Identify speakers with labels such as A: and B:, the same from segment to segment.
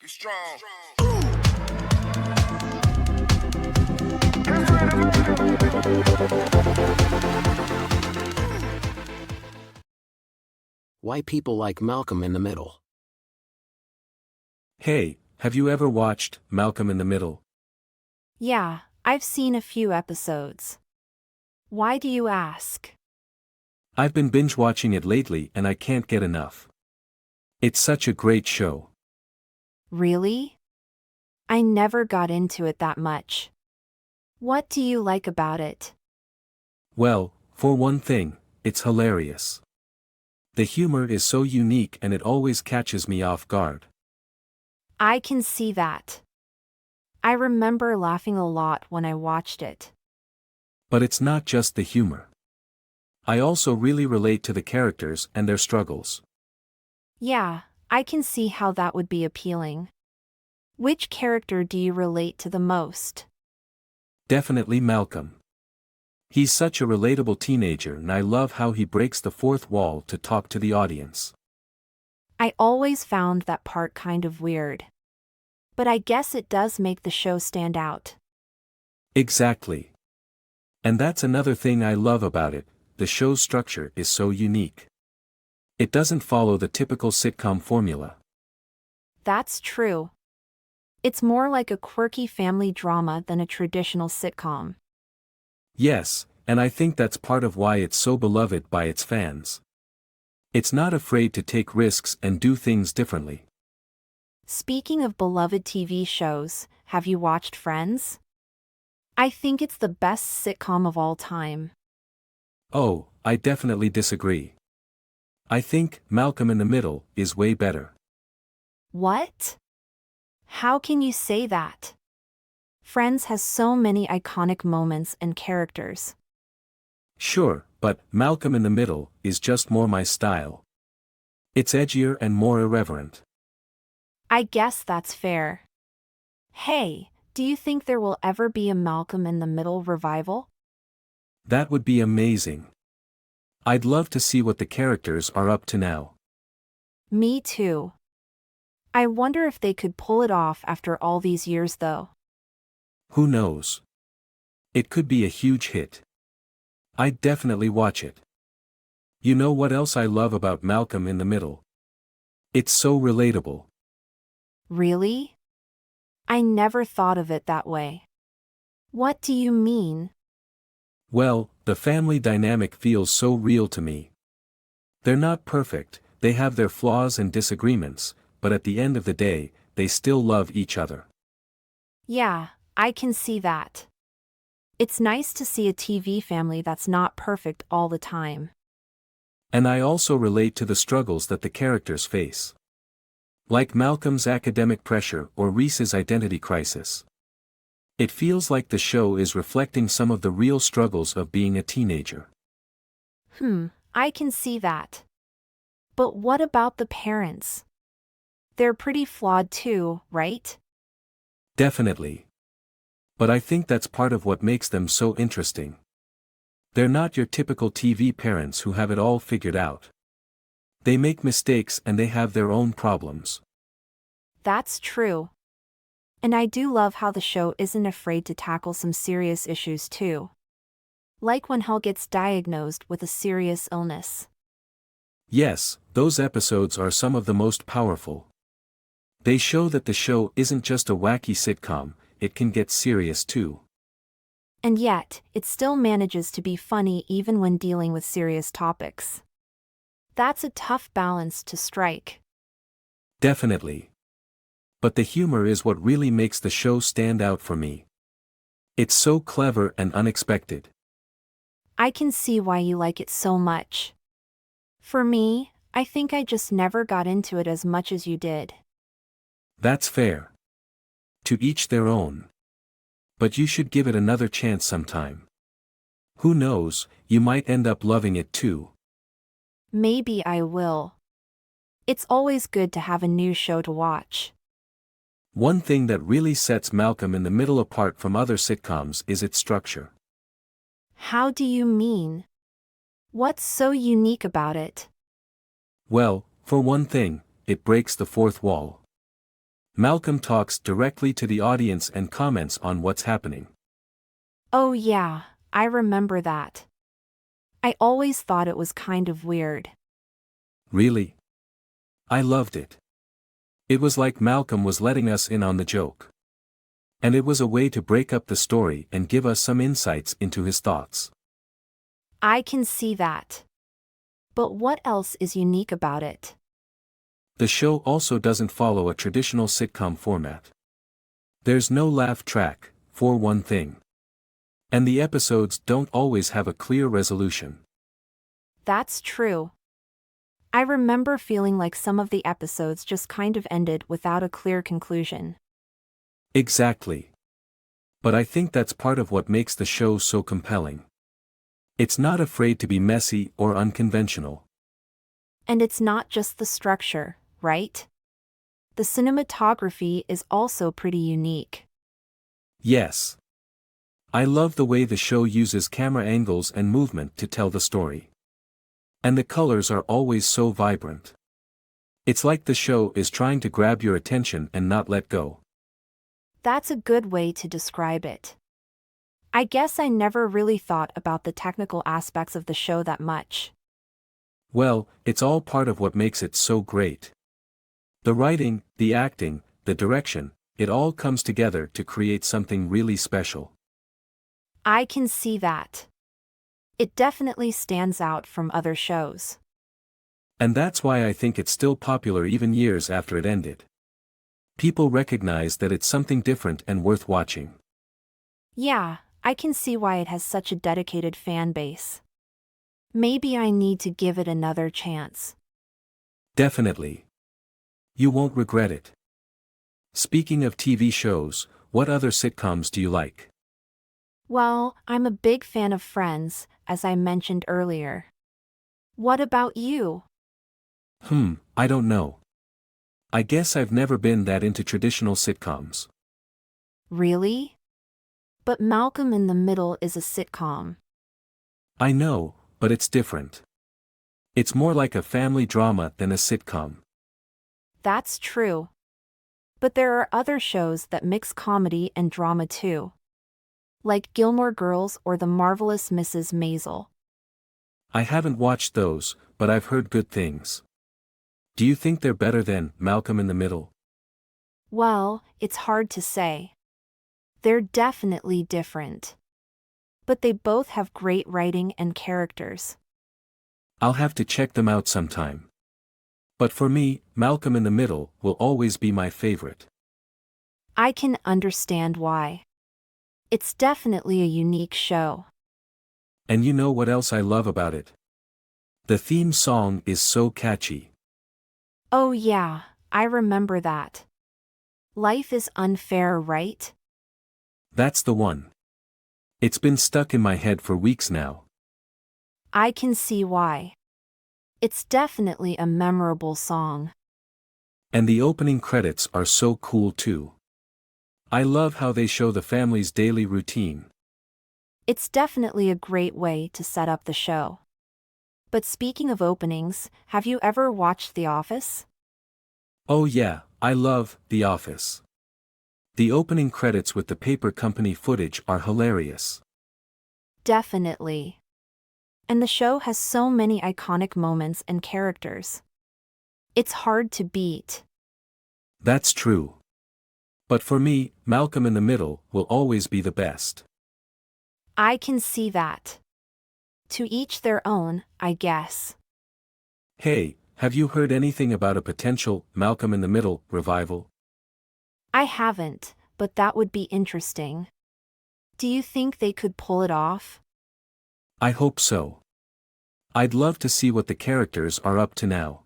A: Be strong.
B: Why people like Malcolm in the Middle.
C: Hey, have you ever watched Malcolm in the Middle?
D: Yeah, I've seen a few episodes. Why do you ask?
C: I've been binge watching it lately and I can't get enough. It's such a great show.
D: Really? I never got into it that much. What do you like about it?
C: Well, for one thing, it's hilarious. The humor is so unique and it always catches me off guard.
D: I can see that. I remember laughing a lot when I watched it.
C: But it's not just the humor. I also really relate to the characters and their struggles.
D: Yeah, I can see how that would be appealing. Which character do you relate to the most?
C: Definitely Malcolm. He's such a relatable teenager and I love how he breaks the fourth wall to talk to the audience.
D: I always found that part kind of weird. But I guess it does make the show stand out.
C: Exactly. And that's another thing I love about it, the show's structure is so unique. It doesn't follow the typical sitcom formula.
D: That's true. It's more like a quirky family drama than a traditional sitcom.
C: Yes, and I think that's part of why it's so beloved by its fans. It's not afraid to take risks and do things differently.
D: Speaking of beloved TV shows, have you watched Friends? I think it's the best sitcom of all time.
C: Oh, I definitely disagree. I think Malcolm in the Middle is way better.
D: What? How can you say that? Friends has so many iconic moments and characters.
C: Sure, but Malcolm in the Middle is just more my style. It's edgier and more irreverent.
D: I guess that's fair. Hey, do you think there will ever be a Malcolm in the Middle revival?
C: That would be amazing. I'd love to see what the characters are up to now.
D: Me too. I wonder if they could pull it off after all these years though.
C: Who knows? It could be a huge hit. I'd definitely watch it. You know what else I love about Malcolm in the Middle? It's so relatable.
D: Really? I never thought of it that way. What do you mean?
C: Well, the family dynamic feels so real to me. They're not perfect, they have their flaws and disagreements, but at the end of the day, they still love each other.
D: Yeah, I can see that. It's nice to see a TV family that's not perfect all the time.
C: And I also relate to the struggles that the characters face. Like Malcolm's academic pressure or Reese's identity crisis. It feels like the show is reflecting some of the real struggles of being a teenager.
D: I can see that. But what about the parents? They're pretty flawed too, right?
C: Definitely. But I think that's part of what makes them so interesting. They're not your typical TV parents who have it all figured out. They make mistakes and they have their own problems.
D: That's true. And I do love how the show isn't afraid to tackle some serious issues too. Like when Hal gets diagnosed with a serious illness.
C: Yes, those episodes are some of the most powerful. They show that the show isn't just a wacky sitcom, it can get serious too.
D: And yet, it still manages to be funny even when dealing with serious topics. That's a tough balance to strike.
C: Definitely. But the humor is what really makes the show stand out for me. It's so clever and unexpected.
D: I can see why you like it so much. For me, I think I just never got into it as much as you did.
C: That's fair. To each their own. But you should give it another chance sometime. Who knows, you might end up loving it too.
D: Maybe I will. It's always good to have a new show to watch.
C: One thing that really sets Malcolm in the Middle apart from other sitcoms is its structure.
D: How do you mean? What's so unique about it?
C: Well, for one thing, it breaks the fourth wall. Malcolm talks directly to the audience and comments on what's happening.
D: Oh yeah, I remember that. I always thought it was kind of weird.
C: Really? I loved it. It was like Malcolm was letting us in on the joke. And it was a way to break up the story and give us some insights into his thoughts.
D: I can see that. But what else is unique about it?
C: The show also doesn't follow a traditional sitcom format. There's no laugh track, for one thing. And the episodes don't always have a clear resolution.
D: That's true. I remember feeling like some of the episodes just kind of ended without a clear conclusion.
C: Exactly. But I think that's part of what makes the show so compelling. It's not afraid to be messy or unconventional.
D: And it's not just the structure, right? The cinematography is also pretty unique.
C: Yes. I love the way the show uses camera angles and movement to tell the story. And the colors are always so vibrant. It's like the show is trying to grab your attention and not let go.
D: That's a good way to describe it. I guess I never really thought about the technical aspects of the show that much.
C: Well, it's all part of what makes it so great. The writing, the acting, the direction, it all comes together to create something really special.
D: I can see that. It definitely stands out from other shows.
C: And that's why I think it's still popular even years after it ended. People recognize that it's something different and worth watching.
D: Yeah, I can see why it has such a dedicated fan base. Maybe I need to give it another chance.
C: Definitely. You won't regret it. Speaking of TV shows, what other sitcoms do you like?
D: Well, I'm a big fan of Friends, as I mentioned earlier. What about you?
C: I don't know. I guess I've never been that into traditional sitcoms.
D: Really? But Malcolm in the Middle is a sitcom.
C: I know, but it's different. It's more like a family drama than a sitcom.
D: That's true. But there are other shows that mix comedy and drama too. Like Gilmore Girls or The Marvelous Mrs. Maisel.
C: I haven't watched those, but I've heard good things. Do you think they're better than Malcolm in the Middle?
D: Well, it's hard to say. They're definitely different. But they both have great writing and characters.
C: I'll have to check them out sometime. But for me, Malcolm in the Middle will always be my favorite.
D: I can understand why. It's definitely a unique show.
C: And you know what else I love about it? The theme song is so catchy.
D: Oh yeah, I remember that. Life is unfair, right?
C: That's the one. It's been stuck in my head for weeks now.
D: I can see why. It's definitely a memorable song.
C: And the opening credits are so cool too. I love how they show the family's daily routine.
D: It's definitely a great way to set up the show. But speaking of openings, have you ever watched The Office?
C: Oh yeah, I love The Office. The opening credits with the paper company footage are hilarious.
D: Definitely. And the show has so many iconic moments and characters. It's hard to beat.
C: That's true. But for me, Malcolm in the Middle will always be the best.
D: I can see that. To each their own, I guess.
C: Hey, have you heard anything about a potential Malcolm in the Middle revival?
D: I haven't, but that would be interesting. Do you think they could pull it off?
C: I hope so. I'd love to see what the characters are up to now.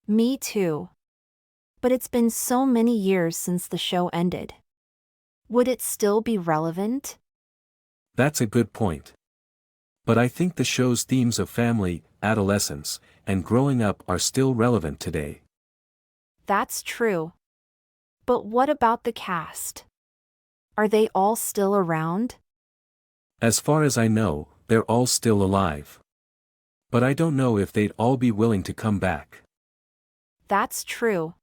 D: Me too. But it's been so many years since the show ended. Would it still be relevant?
C: That's a good point. But I think the show's themes of family, adolescence, and growing up are still relevant today.
D: That's true. But what about the cast? Are they all still around?
C: As far as I know, they're all still alive. But I don't know if they'd all be willing to come back.
D: That's true.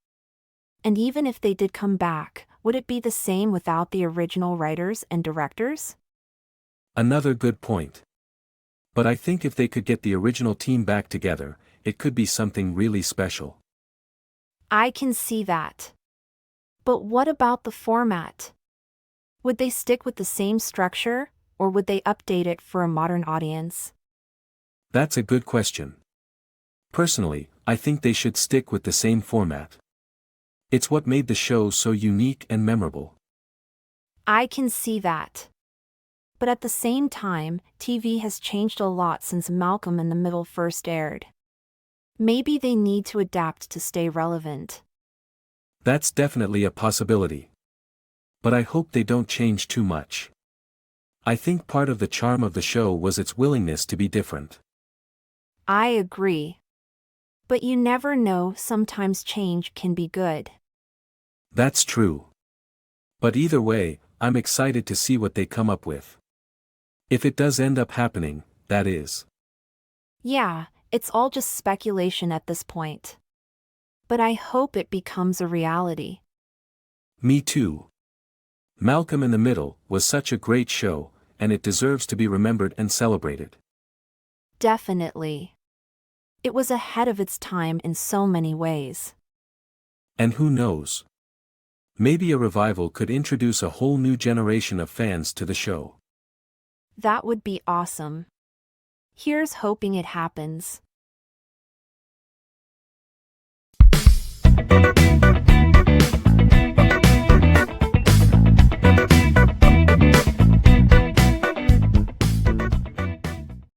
D: And even if they did come back, would it be the same without the original writers and directors?
C: Another good point. But I think if they could get the original team back together, it could be something really special.
D: I can see that. But what about the format? Would they stick with the same structure, or would they update it for a modern audience?
C: That's a good question. Personally, I think they should stick with the same format. It's what made the show so unique and memorable.
D: I can see that. But at the same time, TV has changed a lot since Malcolm in the Middle first aired. Maybe they need to adapt to stay relevant.
C: That's definitely a possibility. But I hope they don't change too much. I think part of the charm of the show was its willingness to be different.
D: I agree. But you never know, sometimes change can be good.
C: That's true. But either way, I'm excited to see what they come up with. If it does end up happening, that is.
D: Yeah, it's all just speculation at this point. But I hope it becomes a reality.
C: Me too. Malcolm in the Middle was such a great show, and it deserves to be remembered and celebrated.
D: Definitely. It was ahead of its time in so many ways.
C: And who knows? Maybe a revival could introduce a whole new generation of fans to the show.
D: That would be awesome. Here's hoping it happens.